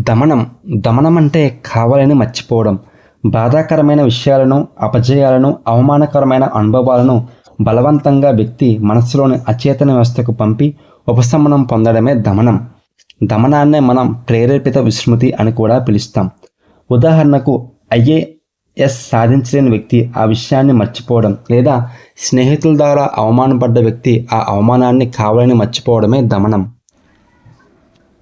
దమనం. దమనం అంటే కావాలని మర్చిపోవడం. బాధాకరమైన విషయాలను, అపజయాలను, అవమానకరమైన అనుభవాలను బలవంతంగా వ్యక్తి మనస్సులోని అచేతన వ్యవస్థకు పంపి ఉపశమనం పొందడమే దమనం. దమనాన్నే మనం ప్రేరేపిత విస్మృతి అని కూడా పిలుస్తాం. ఉదాహరణకు ఐఏఎస్ సాధించలేని వ్యక్తి ఆ విషయాన్ని మర్చిపోవడం, లేదా స్నేహితుల ద్వారా అవమానపడ్డ వ్యక్తి ఆ అవమానాన్ని కావాలని మర్చిపోవడమే దమనం.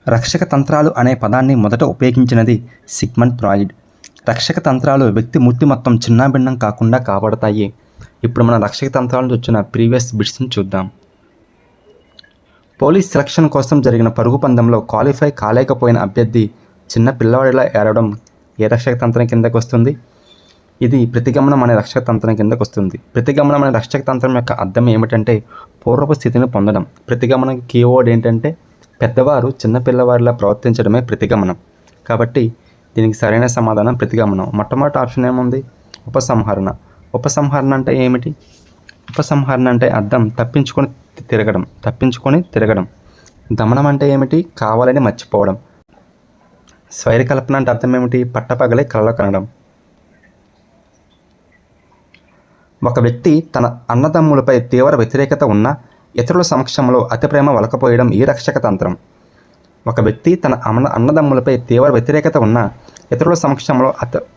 రక్షక తంత్రాలు అనే పదాన్ని మొదట ఉపయోగించినది సిగ్మండ్ ఫ్రాయిడ్. రక్షక తంత్రాలు వ్యక్తి మూర్తి మొత్తం చిన్నాభిన్నం కాకుండా కాపాడతాయి. ఇప్పుడు మన రక్షక తంత్రాలను వచ్చిన ప్రీవియస్ బిట్స్ని చూద్దాం. పోలీస్ సెలక్షన్ కోసం జరిగిన పరుగు పందెంలో క్వాలిఫై కాలేకపోయిన అభ్యర్థి చిన్న పిల్లవాడిలా ఏడవడం ఏ రక్షక తంత్రం కిందకు వస్తుంది? ఇది ప్రతిగమనం అనే రక్షక తంత్రం కిందకు వస్తుంది. ప్రతిగమనం అనే రక్షక తంత్రం యొక్క అర్థం ఏమిటంటే పూర్వపు స్థితిని పొందడం. ప్రతిగమనం కీవర్డ్ ఏంటంటే పెద్దవారు చిన్నపిల్లవారిలా ప్రవర్తించడమే ప్రతిగమనం. కాబట్టి దీనికి సరైన సమాధానం ప్రతిగమనం. మొట్టమొదటి ఆప్షన్ ఏముంది? ఉపసంహరణ. ఉపసంహరణ అంటే ఏమిటి? ఉపసంహరణ అంటే అర్థం తప్పించుకొని తిరగడం. దమనం అంటే ఏమిటి? కావాలని మర్చిపోవడం. స్వైరకల్పన అంటే అర్థం ఏమిటి? పట్టపగలే కలలు కనడం. ఒక వ్యక్తి తన అన్నదమ్ములపై తీవ్ర వ్యతిరేకత ఉన్న ఇతరుల సమక్షంలో అతి ప్రేమ వలకపోయడం ఈ రక్షక తంత్రం. ఒక వ్యక్తి తన అన్నదమ్ములపై తీవ్ర వ్యతిరేకత ఉన్న ఇతరుల సమక్షంలో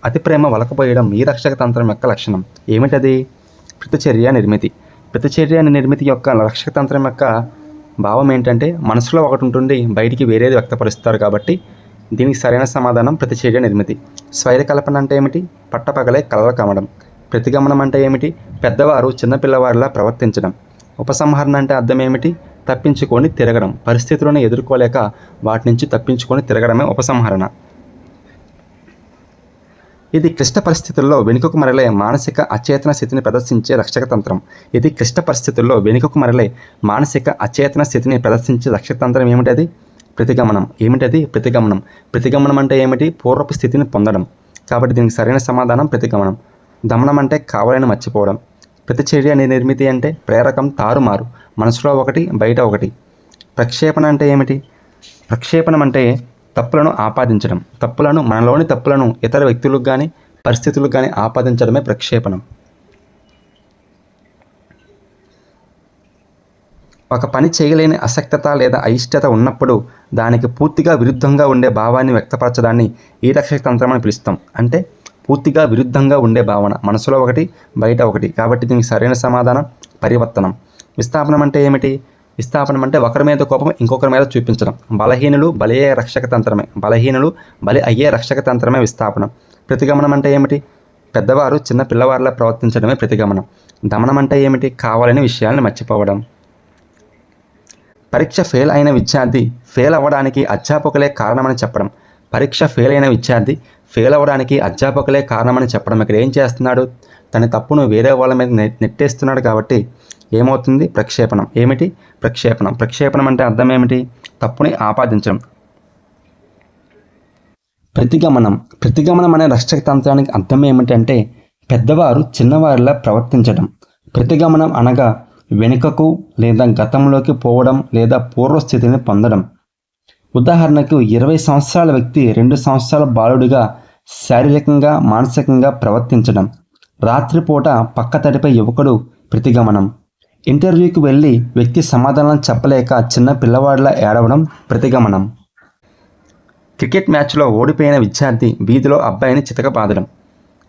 అతి ప్రేమ వలకపోయడం ఈ రక్షక తంత్రం యొక్క లక్షణం. ఏమిటది? ప్రతిచర్య నిర్మితి. ప్రతిచర్య నిర్మితి యొక్క రక్షక తంత్రం యొక్క భావం ఏంటంటే మనసులో ఒకటి ఉంటుంది, బయటికి వేరేది వ్యక్తపరుస్తారు. కాబట్టి దీనికి సరైన సమాధానం ప్రతిచర్య నిర్మితి. స్వైరకల్పన అంటే ఏమిటి? పట్టపగలే కలలు కనడం. ప్రతిగమనం అంటే ఏమిటి? పెద్దవారు చిన్నపిల్లవారిలా ప్రవర్తించడం. ఉపసంహరణ అంటే అర్థం ఏమిటి? తప్పించుకొని తిరగడం. పరిస్థితులను ఎదుర్కోలేక వాటి నుంచి తప్పించుకొని తిరగడమే ఉపసంహరణ. ఇది క్లిష్ట పరిస్థితుల్లో వెనుకకు మరలే మానసిక అచేతన స్థితిని ప్రదర్శించే రక్షక తంత్రం. రక్షక తంత్రం ఏమిటది? ప్రతిగమనం. ఏమిటది? ప్రతిగమనం. ప్రతిగమనం అంటే ఏమిటి? పూర్వపు స్థితిని పొందడం. కాబట్టి దీనికి సరైన సమాధానం ప్రతిగమనం. దమనం అంటే కావాలని మర్చిపోవడం. ప్రతిచర్య నిర్మితి అంటే ప్రేరకం తారుమారు, మనసులో ఒకటి బయట ఒకటి. ప్రక్షేపణ అంటే ఏమిటి? ప్రక్షేపణం అంటే తప్పులను ఆపాదించడం. మనలోని తప్పులను ఇతర వ్యక్తులకు కానీ పరిస్థితులకు కానీ ఆపాదించడమే ప్రక్షేపణం. ఒక పని చేయలేని అసక్తత లేదా అయిష్టత ఉన్నప్పుడు దానికి పూర్తిగా విరుద్ధంగా ఉండే భావాన్ని వ్యక్తపరచడాన్ని ఈ రక్షక తంత్రం అని పిలుస్తాం. అంటే పూర్తిగా విరుద్ధంగా ఉండే భావన, మనసులో ఒకటి బయట ఒకటి. కాబట్టి దీనికి సరైన సమాధానం పరివర్తనం. విస్థాపనం అంటే ఏమిటి? విస్థాపనం అంటే ఒకరి మీద కోపం ఇంకొకరి మీద చూపించడం. బలహీనులు బలి అయ్యే రక్షక తంత్రమే విస్థాపనం. ప్రతిగమనం అంటే ఏమిటి? పెద్దవారు చిన్న పిల్లవారిలా ప్రవర్తించడమే ప్రతిగమనం. దమనం అంటే ఏమిటి? కావాలని విషయాలను మర్చిపోవడం. పరీక్ష ఫెయిల్ అయిన విద్యార్థి ఫెయిల్ అవ్వడానికి అధ్యాపకులే కారణమని చెప్పడం. ఇక్కడ ఏం చేస్తున్నాడు? తన తప్పును వేరే వాళ్ళ మీద నెట్టేస్తున్నాడు. కాబట్టి ఏమవుతుంది? ప్రక్షేపణం. ఏమిటి? ప్రక్షేపణం. ప్రక్షేపణం అంటే అర్థం ఏమిటి? తప్పుని ఆపాదించడం. ప్రతిగమనం. ప్రతిగమనం అనే రక్షక తంత్రానికి అర్థం ఏమిటంటే పెద్దవారు చిన్నవారిలా ప్రవర్తించడం. ప్రతిగమనం అనగా వెనుకకు లేదా గతంలోకి పోవడం లేదా పూర్వస్థితిని పొందడం. ఉదాహరణకు 20 సంవత్సరాల వ్యక్తి 2 సంవత్సరాల బాలుడిగా శారీరకంగా మానసికంగా ప్రవర్తించడం. రాత్రిపూట పక్కతడిపై యువకుడు ప్రతిగమనం. ఇంటర్వ్యూకి వెళ్ళి వ్యక్తి సమాధానం చెప్పలేక చిన్న పిల్లవాడిలా ఏడవడం ప్రతిగమనం. క్రికెట్ మ్యాచ్లో ఓడిపోయిన విద్యార్థి వీధిలో అబ్బాయిని చితకబాదడం.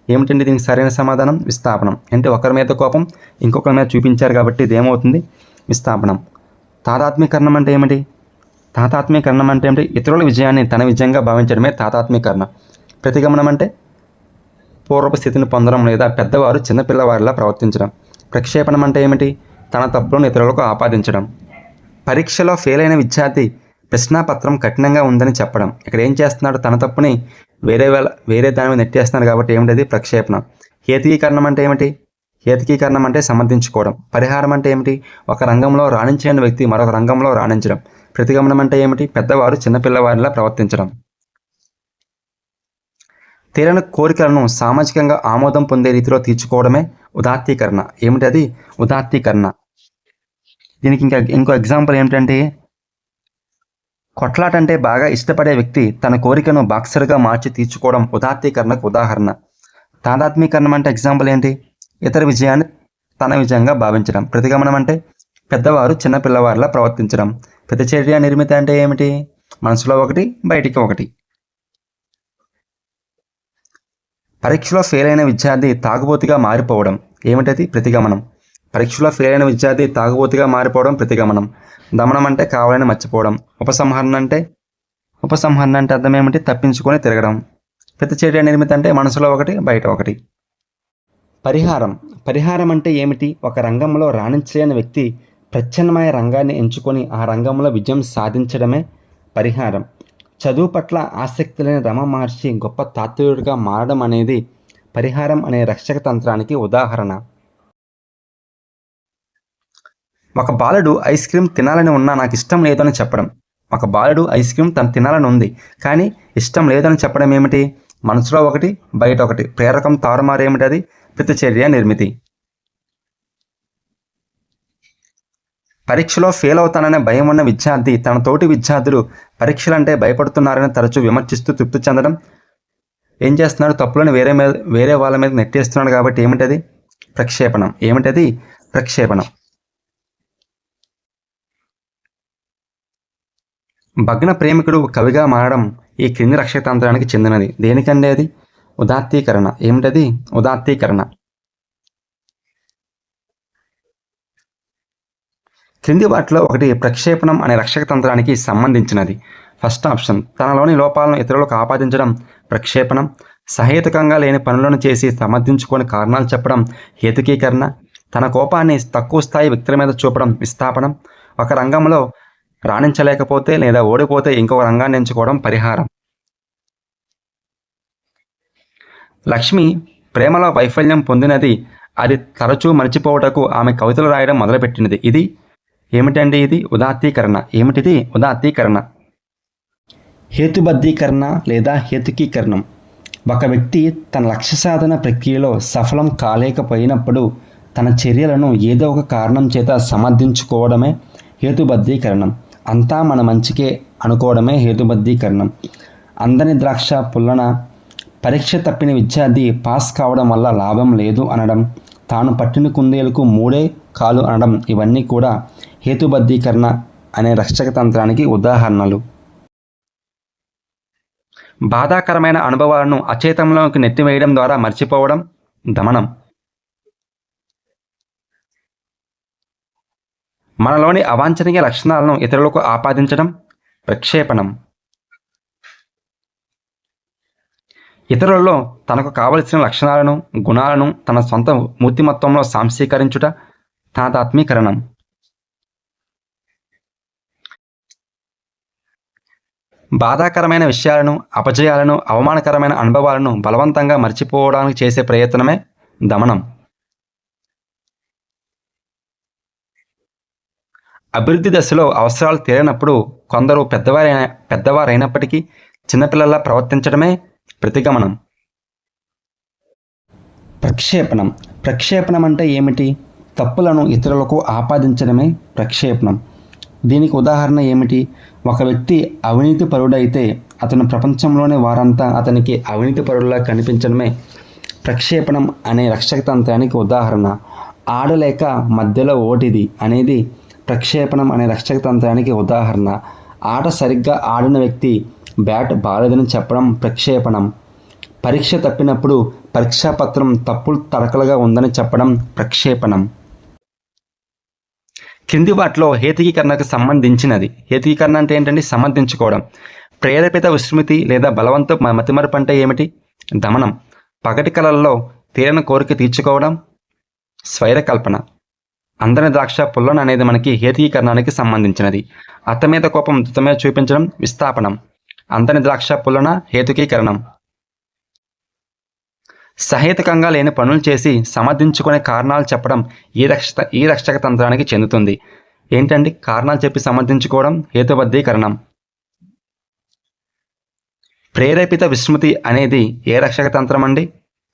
ఏమిటండి దీనికి సరైన సమాధానం? విస్థాపనం. అంటే ఒకరి మీద కోపం ఇంకొకరి మీద చూపించారు కాబట్టి ఇది ఏమవుతుంది? విస్థాపనం. తాదాత్మ్యకరణం అంటే ఏమిటి? ఇతరుల విజయాన్ని తన విజయంగా భావించడమే తాదాత్మ్యకరణ. ప్రతిగమనం అంటే పూర్వపు స్థితిని పొందడం లేదా పెద్దవారు చిన్నపిల్లవారిలా ప్రవర్తించడం. ప్రక్షేపణం అంటే ఏమిటి? తన తప్పులను ఇతరులకు ఆపాదించడం. పరీక్షలో ఫెయిల్ అయిన విద్యార్థి ప్రశ్నాపత్రం కఠినంగా ఉందని చెప్పడం. ఇక్కడ ఏం చేస్తున్నాడు? తన తప్పుని వేరే దాని మీద నెట్టేస్తున్నాడు. కాబట్టి ఏమిటది? ప్రక్షేపణం. హేతుకీకరణం అంటే ఏమిటి? హేతుకీకరణం అంటే సమర్థించుకోవడం. పరిహారం అంటే ఏమిటి? ఒక రంగంలో రాణించని వ్యక్తి మరొక రంగంలో రాణించడం. ప్రతిగమనం అంటే ఏమిటి? పెద్దవారు చిన్నపిల్లవారిలా ప్రవర్తించడం. తీరని కోరికలను సామాజికంగా ఆమోదం పొందే రీతిలో తీర్చుకోవడమే ఉదాత్తీకరణ. ఏమిటది? ఉదాత్తీకరణ. దీనికి ఇంకో ఎగ్జాంపుల్ ఏమిటంటే కొట్లాట అంటే బాగా ఇష్టపడే వ్యక్తి తన కోరికను బాక్సర్గా మార్చి తీర్చుకోవడం ఉదాత్తీకరణకు ఉదాహరణ. తాదాత్మీకరణం అంటే ఎగ్జాంపుల్ ఏంటి? ఇతర విజయాన్ని తన విజయంగా భావించడం. ప్రతిగమనం అంటే పెద్దవారు చిన్న పిల్లవారిలా ప్రవర్తించడం. ప్రతిచర్య నిర్మితి అంటే ఏమిటి? మనసులో ఒకటి, బయటికి ఒకటి. పరీక్షలో ఫెయిల్ అయిన విద్యార్థి తాగుబోతుగా మారిపోవడం ఏమిటది? ప్రతిగమనం. పరీక్షలో ఫెయిల్ అయిన విద్యార్థి తాగుబోతుగా మారిపోవడం ప్రతిగమనం. దమనం అంటే కావాలని మర్చిపోవడం. ఉపసంహరణ అంటే అర్థం ఏమిటి? తప్పించుకొని తిరగడం. ప్రతిచర్య నిర్మితి అంటే మనసులో ఒకటి, బయట ఒకటి. పరిహారం అంటే ఏమిటి? ఒక రంగంలో రాణించలేని వ్యక్తి ప్రత్యామ్నాయ రంగాన్ని ఎంచుకొని ఆ రంగంలో విజయం సాధించడమే పరిహారం. చదువు పట్ల ఆసక్తి లేని రమ మహర్షి గొప్ప తాత్వికుడిగా మారడం అనేది పరిహారం అనే రక్షక తంత్రానికి ఉదాహరణ. ఒక బాలుడు ఐస్ క్రీమ్ తినాలని ఉన్నా నాకు ఇష్టం లేదని చెప్పడం. ఒక బాలుడు ఐస్ క్రీమ్ తను తినాలని ఉంది కానీ ఇష్టం లేదని చెప్పడం ఏమిటి? మనసులో ఒకటి, బయట ఒకటి. ప్రేరకం తారుమారు ఏమిటి? అది ప్రతిచర్య నిర్మితి. పరీక్షలో ఫెయిల్ అవుతాననే భయం ఉన్న విద్యార్థి తన తోటి విద్యార్థులు పరీక్షలంటే భయపడుతున్నారని తరచూ విమర్శిస్తూ తృప్తి చెందడం. ఏం చేస్తున్నాడు? తప్పులను వేరే వాళ్ళ మీద నెట్టేస్తున్నాడు కాబట్టి ఏమిటది? ప్రక్షేపణం. ఏమిటది? ప్రక్షేపణం. భగ్న ప్రేమికుడు కవిగా మారడం ఈ క్రింది రక్షతంత్రానికి చెందినది. దేనికంటే అది? ఉదాత్తీకరణ. ఏమిటది? ఉదాత్తీకరణ. క్రింది వాటిలో ఒకటి ప్రక్షేపణం అనే రక్షక తంత్రానికి సంబంధించినది. ఫస్ట్ ఆప్షన్, తనలోని లోపాలను ఇతరులకు ఆపాదించడం ప్రక్షేపణం. సహేతుకంగా లేని పనులను చేసి సమర్థించుకొని కారణాలు చెప్పడం హేతుకీకరణ. తన కోపాన్ని తక్కువ స్థాయి వ్యక్తుల మీద చూపడం విస్థాపనం. ఒక రంగంలో రాణించలేకపోతే లేదా ఓడిపోతే ఇంకొక రంగాన్ని ఎంచుకోవడం పరిహారం. లక్ష్మి ప్రేమలో వైఫల్యం పొందినది. అది తరచూ మర్చిపోవటకు ఆమె కవితలు రాయడం మొదలుపెట్టినది. ఇది ఏమిటండి? ఇది ఉదాత్తీకరణ. ఏమిటిది? ఉదాత్తీకరణ. హేతుబద్ధీకరణ లేదా హేతుకీకరణం. ఒక వ్యక్తి తన లక్ష్య సాధన ప్రక్రియలో సఫలం కాలేకపోయినప్పుడు తన చర్యలను ఏదో ఒక కారణం చేత సమర్థించుకోవడమే హేతుబద్ధీకరణం. అంతా మన మంచికే అనుకోవడమే హేతుబద్ధీకరణం. అందని ద్రాక్ష పుల్లన. పరీక్ష తప్పిన విద్యార్థి పాస్ కావడం వల్ల లాభం లేదు అనడం. తాను పట్టిన కుందేలకు మూడే కాలు అనడం ఇవన్నీ కూడా హేతుబద్ధీకరణ అనే రక్షక తంత్రానికి ఉదాహరణలు. బాధాకరమైన అనుభవాలను అచేతంలోకి నెట్టివేయడం ద్వారా మర్చిపోవడం దమనం. మనలోని అవాంఛనీయ లక్షణాలను ఇతరులకు ఆపాదించడం ప్రక్షేపణం. ఇతరులలో తనకు కావలసిన లక్షణాలను గుణాలను తన సొంత మూర్తిమత్వంలో సాంశీకరించుట తాదాత్మీకరణం. బాధాకరమైన విషయాలను, అపజయాలను, అవమానకరమైన అనుభవాలను బలవంతంగా మర్చిపోవడానికి చేసే ప్రయత్నమే దమనం. అభివృద్ధి దశలో అవసరాలు తీరినప్పుడు కొందరు పెద్దవారైనప్పటికీ చిన్నపిల్లలా ప్రవర్తించడమే ప్రతిగమనం. ప్రక్షేపణం అంటే ఏమిటి? తప్పులను ఇతరులకు ఆపాదించడమే ప్రక్షేపణం. దీనికి ఉదాహరణ ఏమిటి? ఒక వ్యక్తి అవినీతి పరుడైతే అతను ప్రపంచంలోని వారంతా అతనికి అవినీతి పరుడులా కనిపించడమే ప్రక్షేపణం అనే రక్షక తంత్రానికి ఉదాహరణ. ఆడలేక మధ్యలో ఓటిది అనేది ప్రక్షేపణం అనే రక్షక తంత్రానికి ఉదాహరణ. ఆట సరిగ్గా ఆడిన వ్యక్తి బ్యాట్ బాలేదని చెప్పడం ప్రక్షేపణం. పరీక్ష తప్పినప్పుడు పరీక్షాపత్రం తప్పులు తడకలుగా ఉందని చెప్పడం ప్రక్షేపణం. క్రింది వాటిలో హేతుకీకరణకు సంబంధించినది. హేతుకీకరణ అంటే ఏంటంటే సమర్థించుకోవడం. ప్రేరేపిత విస్మృతి లేదా బలవంత మతిమరుపు అంటే ఏమిటి? దమనం. పగటి కళల్లో తీరని కోరిక తీర్చుకోవడం స్వైరకల్పన. అందని ద్రాక్ష పుల్లన అనేది మనకి హేతుకీకరణానికి సంబంధించినది. అత్త మీద కోపం దుత మీద చూపించడం విస్థాపనం. అందని ద్రాక్ష పుల్లన హేతుకీకరణం. సహేతుకంగా లేని పనులు చేసి సమర్థించుకునే కారణాలు చెప్పడం ఈ రక్షక తంత్రానికి చెందుతుంది. ఏంటండి? కారణాలు చెప్పి సమర్థించుకోవడం హేతుబద్ధీకరణం. ప్రేరేపిత విస్మృతి అనేది ఏ రక్షక తంత్రం అండి?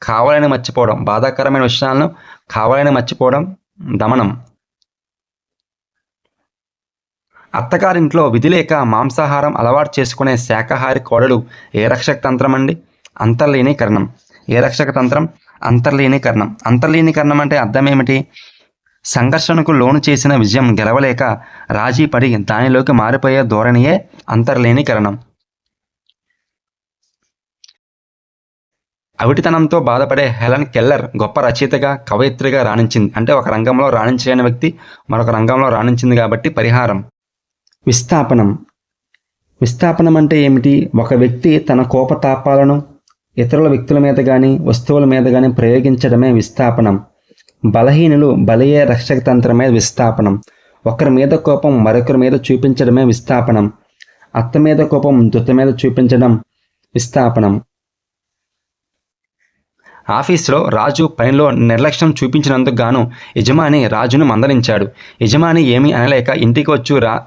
కావాలని మర్చిపోవడం. బాధాకరమైన విషయాలను కావాలని మర్చిపోవడం దమనం. అత్తగారింట్లో విధి లేక మాంసాహారం అలవాటు చేసుకునే శాకాహారి కోడలు ఏ రక్షక తంత్రం అండి? అంతర్లీనీకరణం. ఏ రక్షక తంత్రం? అంతర్లీనీకరణం. అంతర్లీనీకరణం అంటే అర్థం ఏమిటి? సంఘర్షణకు లోను చేసిన విజయం గెలవలేక రాజీ పడి దానిలోకి మారిపోయే ధోరణియే అంతర్లీనీకరణం. అవిటితనంతో బాధపడే హెలెన్ కెల్లర్ గొప్ప రచయితగా, కవయిత్రిగా రాణించింది. అంటే ఒక రంగంలో రాణించలేని వ్యక్తి మరొక రంగంలో రాణించింది కాబట్టి పరిహారం. విస్థాపనం. విస్థాపనం అంటే ఏమిటి? ఒక వ్యక్తి తన కోపతాపాలను ఇతరుల వ్యక్తుల మీద కానీ వస్తువుల మీద కానీ ప్రయోగించడమే విస్థాపనం. బలహీనులు బలయ్యే రక్షక తంత్రమే విస్థాపనం. ఒకరి మీద కోపం మరొకరి మీద చూపించడమే విస్థాపనం. అత్త మీద కోపం దుత్త మీద చూపించడం విస్థాపనం. ఆఫీసులో రాజు పనిలో నిర్లక్ష్యం చూపించినందుకు గాను యజమాని రాజును మందలించాడు. యజమాని ఏమీ అనలేక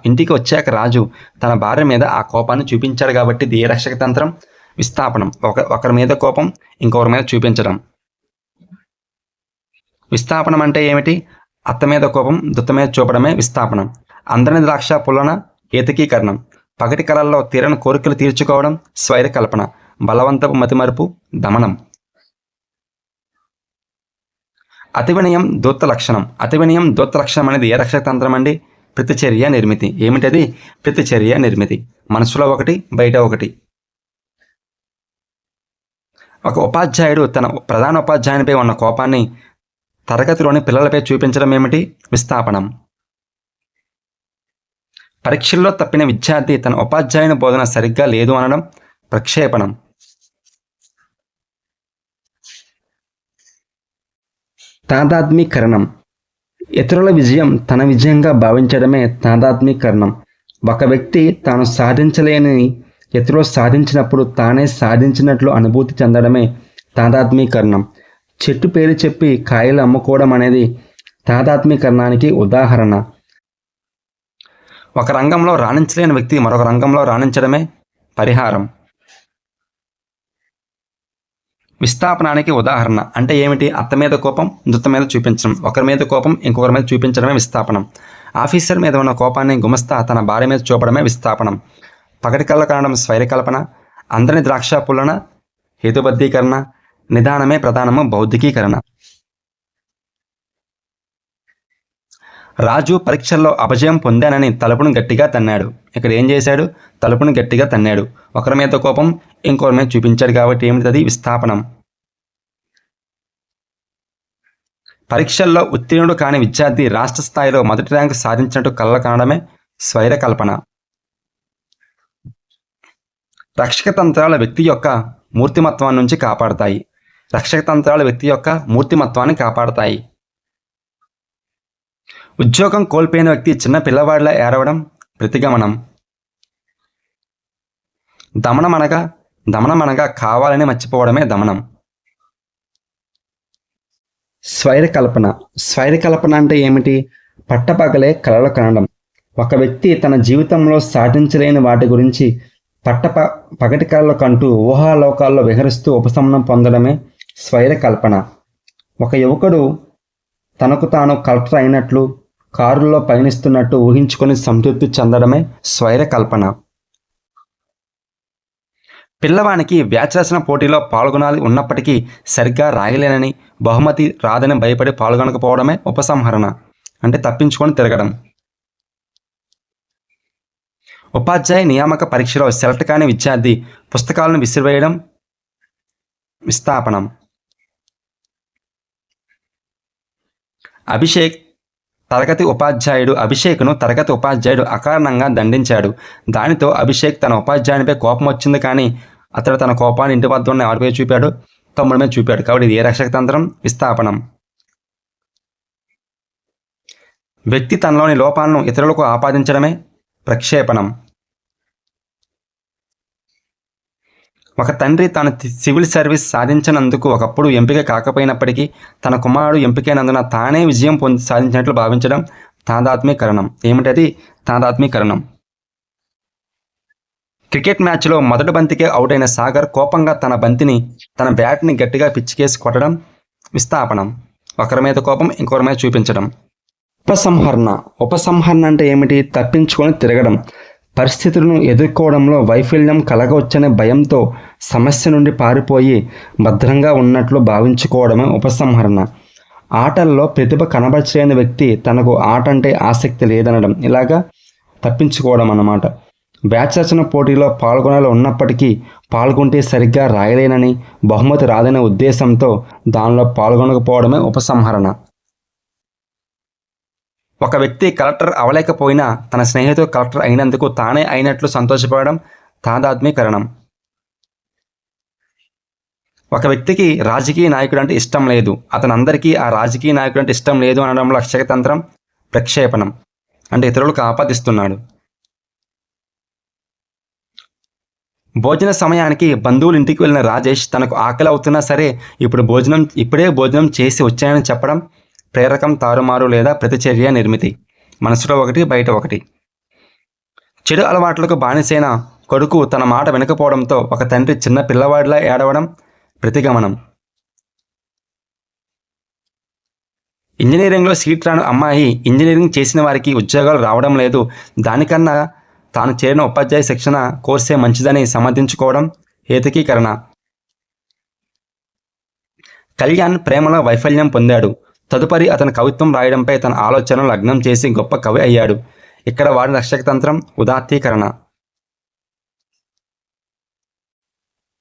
ఇంటికి వచ్చాక రాజు తన భార్య మీద ఆ కోపాన్ని చూపించాడు కాబట్టి ఇది ఏ రక్షక తంత్రం? విస్థాపనం. ఒకరి మీద కోపం ఇంకొకరి మీద చూపించడం. విస్థాపనం అంటే ఏమిటి? అత్త మీద కోపం దుత్త మీద చూపడమే విస్థాపనం. అందరిని ద్రాక్ష పుల్లన ఏతకీకరణం. పగటి కళల్లో తీరని కోరికలు తీర్చుకోవడం స్వైర కల్పన. బలవంతపు మతిమరుపు దమనం. అతివినయం దూత్త లక్షణం. అతివినయం దూత్త లక్షణం అనేది ఏ రక్షక తంత్రం అండి? ప్రతిచర్య నిర్మితి. ఏమిటది? ప్రతిచర్య నిర్మితి. మనసులో ఒకటి బయట ఒకటి. ఒక ఉపాధ్యాయుడు తన ప్రధాన ఉపాధ్యాయునిపై ఉన్న కోపాన్ని తరగతిలోని పిల్లలపై చూపించడం ఏమిటి? విస్థాపనం. పరీక్షల్లో తప్పిన విద్యార్థి తన ఉపాధ్యాయుని బోధన సరిగ్గా లేదు అనడం ప్రక్షేపణం. తాదాత్మీకరణం. ఇతరుల విజయం తన విజయంగా భావించడమే తాదాత్మీకరణం. ఒక వ్యక్తి తాను సాధించలేని ఇతరులు సాధించినప్పుడు తానే సాధించినట్లు అనుభూతి చెందడమే తాదాత్మీకరణం. చెట్టు పేరు చెప్పి కాయలు అమ్ముకోవడం అనేది తాదాత్మీకరణానికి ఉదాహరణ. ఒక రంగంలో రాణించలేని వ్యక్తి మరొక రంగంలో రాణించడమే పరిహారం. విస్థాపనానికి ఉదాహరణ అంటే ఏమిటి? అత్త మీద కోపం దుత్త మీద చూపించడం. ఒకరి మీద కోపం ఇంకొకరి మీద చూపించడమే విస్థాపనం. ఆఫీసర్ మీద ఉన్న కోపాన్ని గుమస్తా తన భార్య మీద చూపడమే విస్థాపనం. పగటి కళ్ళ కారణం స్వైరకల్పన. అందరిని ద్రాక్ష పుల్లన హేతుబద్ధీకరణ. నిదానమే ప్రధానము బౌద్ధికీకరణ. రాజు పరీక్షల్లో అపజయం పొందానని తలుపును గట్టిగా తన్నాడు. ఇక్కడ ఏం చేశాడు? తలుపును గట్టిగా తన్నాడు. ఒకరి మీద కోపం ఇంకొకరి మీద చూపించాడు కాబట్టి ఏమిటది? విస్థాపనం. పరీక్షల్లో ఉత్తీర్ణుడు కాని విద్యార్థి రాష్ట్ర స్థాయిలో మొదటి ర్యాంకు సాధించినట్టు కళ్ళ కానడమే స్వైర కల్పన. రక్షక తంత్రాల వ్యక్తి యొక్క మూర్తిమత్వాన్ని నుంచి కాపాడతాయి. రక్షక తంత్రాల వ్యక్తి యొక్క మూర్తిమత్వాన్ని కాపాడతాయి. ఉద్యోగం కోల్పోయిన వ్యక్తి చిన్న పిల్లవాడిలా ఏడవడం ప్రతిగమనం. దమనం అనగా కావాలని మర్చిపోవడమే దమనం. స్వైరకల్పన. స్వైరకల్పన అంటే ఏమిటి? పట్టపగలే కలలు కనడం. ఒక వ్యక్తి తన జీవితంలో సాధించలేని వాటి గురించి పగటి కళలు కంటూ ఊహాలోకాల్లో విహరిస్తూ ఉపశమనం పొందడమే స్వైరకల్పన. ఒక యువకుడు తనకు తాను కలెక్టర్ అయినట్లు కారులో పయనిస్తున్నట్టు ఊహించుకొని సంతృప్తి చెందడమే స్వైరకల్పన. పిల్లవానికి వ్యాచరచన పోటీలో పాల్గొనాలి ఉన్నప్పటికీ సరిగ్గా రాయలేనని బహుమతి రాదని భయపడి పాల్గొనకపోవడమే ఉపసంహరణ అంటే తప్పించుకొని తిరగడం. ఉపాధ్యాయ నియామక పరీక్షలో సెలెక్ట్ కాని విద్యార్థి పుస్తకాలను విసిరివేయడం విస్థాపనం. అభిషేక్ను తరగతి ఉపాధ్యాయుడు అకారణంగా దండించాడు. దానితో అభిషేక్ తన ఉపాధ్యాయునిపై కోపం వచ్చింది కానీ అతడు తన కోపాన్ని ఇంటి వద్ద ఉన్న ఎవరిపై చూపాడు? తమ్ముడి మీద చూపాడు. కాబట్టి ఇది ఏ రక్షక తంత్రం? విస్థాపనం. వ్యక్తి తనలోని లోపాలను ఇతరులకు ఆపాదించడమే ప్రక్షేపణం. ఒక తండ్రి తాను సివిల్ సర్వీస్ సాధించినందుకు ఒకప్పుడు ఎంపిక కాకపోయినప్పటికీ తన కుమారుడు ఎంపికైనందున తానే విజయం సాధించినట్లు భావించడం తాదాత్మీకరణం. ఏమిటది? తాదాత్మీకరణం. క్రికెట్ మ్యాచ్లో మొదటి బంతికే అవుట్ అయిన సాగర్ కోపంగా తన బ్యాట్ని గట్టిగా పిచ్చికేసి కొట్టడం విస్థాపనం. ఒకరి మీద కోపం ఇంకొకరి మీద చూపించడం. ఉపసంహరణ. ఉపసంహరణ అంటే ఏమిటి? తప్పించుకొని తిరగడం. పరిస్థితులను ఎదుర్కోవడంలో వైఫల్యం కలగవచ్చనే భయంతో సమస్య నుండి పారిపోయి భద్రంగా ఉన్నట్లు భావించుకోవడమే ఉపసంహరణ. ఆటల్లో ప్రతిభ కనబరచలేని వ్యక్తి తనకు ఆట అంటే ఆసక్తి లేదనడం, ఇలాగా తప్పించుకోవడం అన్నమాట. వ్యాచరచన పోటీలో పాల్గొనాలి ఉన్నప్పటికీ పాల్గొంటే సరిగ్గా రాయలేనని, బహుమతి రాదనే ఉద్దేశంతో దానిలో పాల్గొనకపోవడమే ఉపసంహరణ. ఒక వ్యక్తి కలెక్టర్ అవలేకపోయినా తన స్నేహితుడు కలెక్టర్ అయినందుకు తానే అయినట్లు సంతోషపడడం తాదాత్మ్యీకరణం. ఒక వ్యక్తికి రాజకీయ నాయకుడు అంటే ఇష్టం లేదు, అతను అందరికీ ఆ రాజకీయ నాయకుడు అంటే ఇష్టం లేదు అనడంలో రక్షకతంత్రం ప్రక్షేపణం, అంటే ఇతరులకు ఆపాదిస్తున్నాడు. భోజన సమయానికి బంధువులు ఇంటికి వెళ్ళిన రాజేష్ తనకు ఆకలి అవుతున్నా సరే ఇప్పుడే భోజనం చేసి వచ్చానని చెప్పడం ప్రేరకం తారుమారు లేదా ప్రతిచర్య నిర్మితి. మనసులో ఒకటి, బయట ఒకటి. చెడు అలవాట్లకు బానిసైన కొడుకు తన మాట వినకపోవడంతో ఒక తండ్రి చిన్న పిల్లవాడిలా ఏడవడం ప్రతిగమనం. ఇంజనీరింగ్లో సీట్ రాని అమ్మాయి ఇంజనీరింగ్ చేసిన వారికి ఉద్యోగాలు రావడం లేదు, దానికన్నా తాను చేరిన ఉపాధ్యాయ శిక్షణ కోర్సే మంచిదని సమర్థించుకోవడం హేతుకీకరణ. కళ్యాణ్ ప్రేమలో వైఫల్యం పొందాడు. తదుపరి అతను కవిత్వం రాయడంపై తన ఆలోచనలు లగ్నం చేసి గొప్ప కవి అయ్యాడు. ఇక్కడ వాడిన రక్షకతంత్రం ఉదాత్తీకరణ.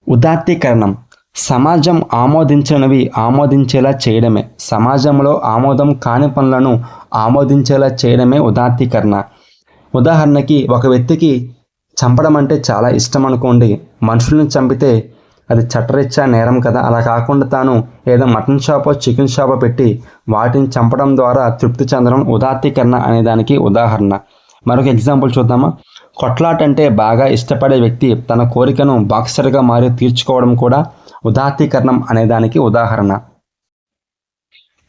ఉదాత్తీకరణం సమాజం ఆమోదించినవి ఆమోదించేలా చేయడమే. సమాజంలో ఆమోదం కాని పనులను ఆమోదించేలా చేయడమే ఉదాత్తీకరణ. ఉదాహరణకి, ఒక వ్యక్తికి చంపడం అంటే చాలా ఇష్టం అనుకోండి. మనుషులను చంపితే అది చట్టరీత్యా నేరం కదా. అలా కాకుండా తాను ఏదో మటన్ షాపో చికెన్ షాపో పెట్టి వాటిని చంపడం ద్వారా తృప్తి చెందడం ఉదాత్తీకరణ అనేదానికి ఉదాహరణ. మరొక ఎగ్జాంపుల్ చూద్దామా? కొట్లాట అంటే బాగా ఇష్టపడే వ్యక్తి తన కోరికను బాక్సర్గా మారి తీర్చుకోవడం కూడా ఉదాత్తీకరణం అనేదానికి ఉదాహరణ.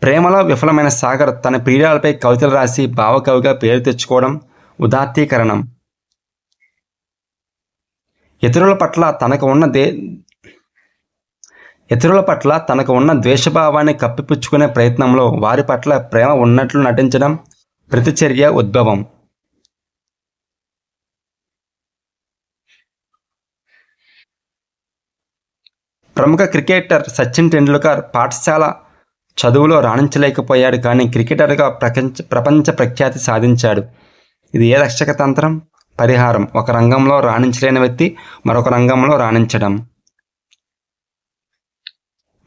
ప్రేమలో విఫలమైన సాగర్ తన ప్రియురాలపై కవితలు రాసి భావకవిగా పేరు తెచ్చుకోవడం ఉదాత్తీకరణం. ఇతరుల పట్ల తనకు ఉన్న ద్వేషభావాన్ని కప్పిపుచ్చుకునే ప్రయత్నంలో వారి పట్ల ప్రేమ ఉన్నట్లు నటించడం ప్రతిచర్య ఉద్భవం. ప్రముఖ క్రికెటర్ సచిన్ టెండూల్కర్ పాఠశాల చదువులో రాణించలేకపోయాడు, కానీ క్రికెటర్గా ప్రపంచ ప్రఖ్యాతి సాధించాడు. ఇది ఏ రక్షక తంత్రం? పరిహారం. ఒక రంగంలో రాణించలేని వ్యక్తి మరొక రంగంలో రాణించడం.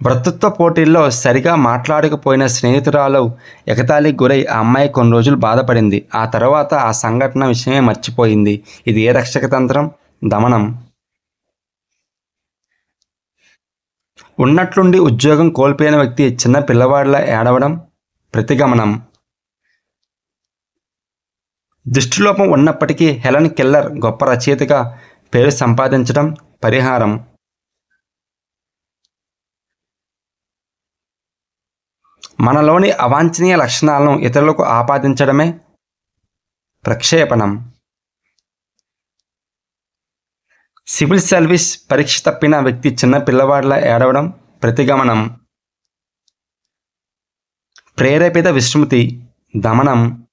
వృత్తిత్వ పోటీల్లో సరిగా మాట్లాడకపోయిన స్నేహితురాలు ఎగతాళికి గురై ఆ అమ్మాయి కొన్ని రోజులు బాధపడింది. ఆ తర్వాత ఆ సంఘటన విషయమే మర్చిపోయింది. ఇది ఏ రక్షక తంత్రం? దమనం. ఉన్నట్లుండి ఉద్యోగం కోల్పోయిన వ్యక్తి చిన్న పిల్లవాడిలా ఏడవడం ప్రతిగమనం. దృష్టిలోపం ఉన్నప్పటికీ హెలెన్ కెల్లర్ గొప్ప రచయితగా పేరు సంపాదించడం పరిహారం. మనలోని అవాంఛనీయ లక్షణాలను ఇతరులకు ఆపాదించడమే ప్రక్షేపణం. సివిల్ సర్వీస్ పరీక్ష తప్పిన వ్యక్తి చిన్న పిల్లవాడిలా ఏడవడం ప్రతిగమనం. ప్రేరేపిత విస్మృతి దమనం.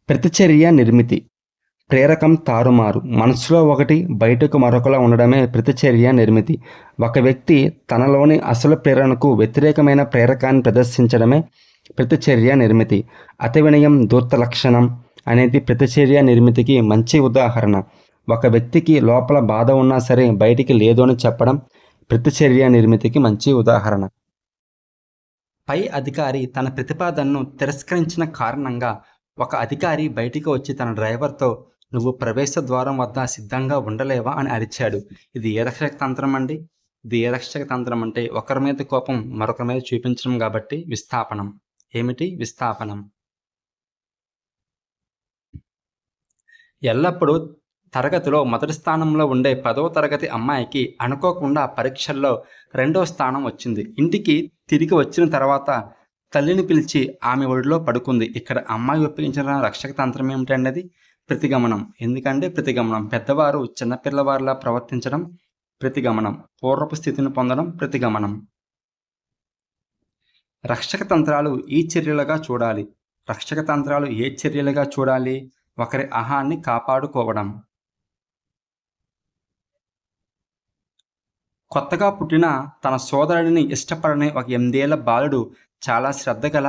ప్రతిచర్య నిర్మితి. ప్రేరకం తారుమారు. మనసులో ఒకటి, బయటకు మరొకలా ఉండడమే ప్రతిచర్య నిర్మితి. ఒక వ్యక్తి తనలోని అసలు ప్రేరణకు వ్యతిరేకమైన ప్రేరకాన్ని ప్రదర్శించడమే ప్రతిచర్య నిర్మితి. అతి వినయం దూర్త లక్షణం అనేది ప్రతిచర్య నిర్మితికి మంచి ఉదాహరణ. ఒక వ్యక్తికి లోపల బాధ ఉన్నా సరే బయటికి లేదు అని చెప్పడం ప్రతిచర్య నిర్మితికి మంచి ఉదాహరణ. పై అధికారి తన ప్రతిపాదనను తిరస్కరించిన కారణంగా ఒక అధికారి బయటికి వచ్చి తన డ్రైవర్తో, "నువ్వు ప్రవేశ ద్వారం వద్ద సిద్ధంగా ఉండలేవా?" అని అరిచాడు. ఇది ఏ రక్షక తంత్రం అండి? ఇది ఏ రక్షక తంత్రం అంటే ఒకరి మీద కోపం మరొకరి మీద చూపించడం కాబట్టి విస్థాపనం. ఏమిటి విస్థాపనం? ఎల్లప్పుడూ తరగతిలో మొదటి స్థానంలో ఉండే 10వ తరగతి అమ్మాయికి అనుకోకుండా పరీక్షల్లో 2వ స్థానం వచ్చింది. ఇంటికి తిరిగి వచ్చిన తర్వాత తల్లిని పిలిచి ఆమె ఒడిలో పడుకుంది. ఇక్కడ అమ్మాయి ఉపయోగించిన రక్షక తంత్రం ఏమిటండి? ప్రతిగమనం. ఎందుకంటే ప్రతిగమనం. పెద్దవారు చిన్నపిల్లవారిలా ప్రవర్తించడం ప్రతిగమనం. పూర్వపు స్థితిని పొందడం ప్రతిగమనం. రక్షక తంత్రాలు ఈ చర్యలుగా చూడాలి. రక్షక తంత్రాలు ఏ చర్యలుగా చూడాలి? ఒకరి అహాన్ని కాపాడుకోవడం. కొత్తగా పుట్టిన తన సోదరుడిని ఇష్టపడని ఒక 8 ఏళ్ల బాలుడు చాలా శ్రద్ధగల,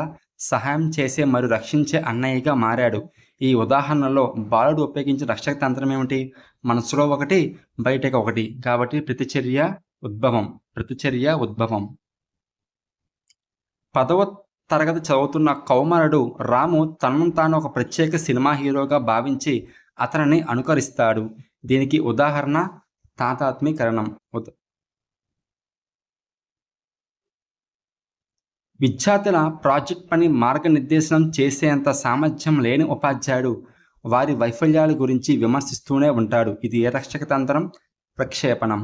సహాయం చేసే మరియు రక్షించే అన్నయ్యగా మారాడు. ఈ ఉదాహరణలో బాలుడు ఉపయోగించిన రక్షక తంత్రం ఏమిటి? మనసులో ఒకటి, బయటకు ఒకటి. కాబట్టి ప్రతిచర్య ఉద్భవం. 10వ తరగతి చదువుతున్న కౌమారుడు రాము తనను తాను ఒక ప్రత్యేక సినిమా హీరోగా భావించి అతనిని అనుకరిస్తాడు. దీనికి ఉదాహరణ తాదాత్మీకరణం. విద్యార్థుల ప్రాజెక్ట్ పని మార్గనిర్దేశనం చేసేంత సామర్థ్యం లేని ఉపాధ్యాయుడు వారి వైఫల్యాల గురించి విమర్శిస్తూనే ఉంటాడు. ఇది ఏ రక్షక తంత్రం? ప్రక్షేపణం.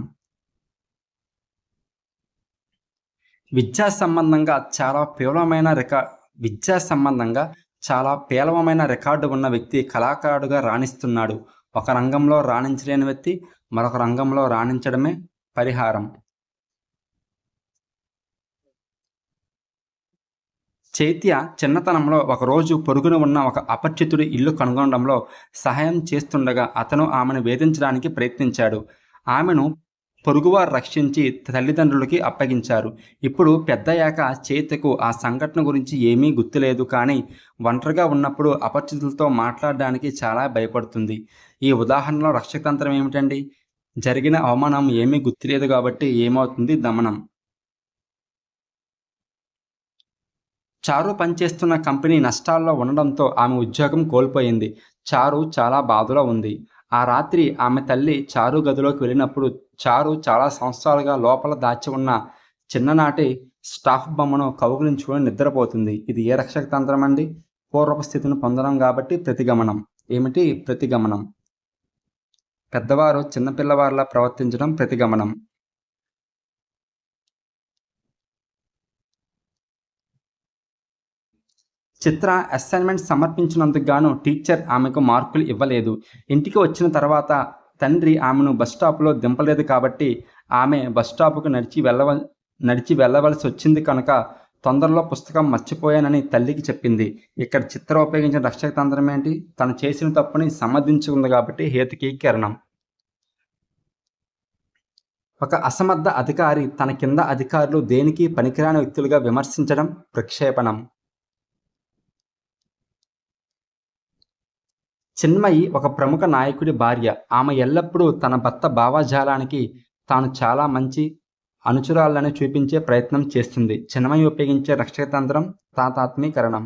విద్యా సంబంధంగా చాలా పేలవమైన రికార్డు ఉన్న వ్యక్తి కళాకారుడుగా రాణిస్తున్నాడు. ఒక రంగంలో రాణించలేని వ్యక్తి మరొక రంగంలో రాణించడమే పరిహారం. చైత్య చిన్నతనంలో ఒకరోజు పొరుగున ఉన్న ఒక అపరిచితుడి ఇల్లు కనుగొనడంలో సహాయం చేస్తుండగా అతను ఆమెను వేధించడానికి ప్రయత్నించాడు. ఆమెను పొరుగువారు రక్షించి తల్లిదండ్రులకి అప్పగించారు. ఇప్పుడు పెద్దయ్యాక చైత్యకు ఆ సంఘటన గురించి ఏమీ గుర్తులేదు, కానీ ఒంటరిగా ఉన్నప్పుడు అపరిచితులతో మాట్లాడడానికి చాలా భయపడుతుంది. ఈ ఉదాహరణలో రక్షకతంత్రం ఏమిటండి? జరిగిన అవమానం ఏమీ గుర్తులేదు కాబట్టి ఏమవుతుంది? దమనం. చారు పనిచేస్తున్న కంపెనీ నష్టాల్లో ఉండడంతో ఆమె ఉద్యోగం కోల్పోయింది. చారు చాలా బాధలో ఉంది. ఆ రాత్రి ఆమె తల్లి చారు గదిలోకి వెళ్ళినప్పుడు చారు చాలా సంవత్సరాలుగా లోపల దాచి ఉన్న చిన్ననాటి స్టాఫ్ బొమ్మను కౌగిలించుకొని నిద్రపోతుంది. ఇది ఏ రక్షక తంత్రం అండి? పూర్వపు స్థితిని పొందడం కాబట్టి ప్రతిగమనం. ఏమిటి ప్రతిగమనం? పెద్దవారు చిన్నపిల్లవారిలా ప్రవర్తించడం ప్రతిగమనం. చిత్ర అసైన్మెంట్ సమర్పించినందుకు గాను టీచర్ ఆమెకు మార్కులు ఇవ్వలేదు. ఇంటికి వచ్చిన తర్వాత తండ్రి ఆమెను బస్టాప్లో దింపలేదు కాబట్టి ఆమె బస్టాప్కు నడిచి వెళ్ళవలసి వచ్చింది కనుక తొందరలో పుస్తకం మర్చిపోయానని తల్లికి చెప్పింది. ఇక్కడ చిత్ర ఉపయోగించిన రక్షక తంత్రం ఏంటి? తను చేసిన తప్పుని సమర్థించుకుంది కాబట్టి హేతుకీకరణం. ఒక అసమర్థ అధికారి తన కింద అధికారులు దేనికి పనికిరాని వ్యక్తులుగా విమర్శించడం ప్రక్షేపణం. చిన్మయి ఒక ప్రముఖ నాయకుడి భార్య. ఆమె ఎల్లప్పుడూ తన భర్త భావజాలానికి తాను చాలా మంచి అనుచరురాలని చూపించే ప్రయత్నం చేస్తుంది. చిన్మయి ఉపయోగించే రక్షక తంత్రం తాదాత్మీకరణం.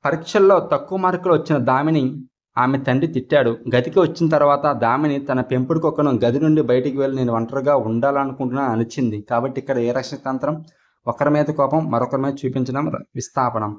పరీక్షల్లో తక్కువ మార్కులు వచ్చిన దామిని ఆమె తండ్రి తిట్టాడు. గదికి వచ్చిన తర్వాత దామిని తన పెంపుడు కుక్కను గది నుండి బయటికి వెళ్ళి నేను ఒంటరిగా ఉండాలనుకుంటున్నాను అనిచింది. కాబట్టి ఇక్కడ ఏ రక్షక తంత్రం? ఒకరి మీద కోపం మరొకరి మీద చూపించడం విస్థాపనం.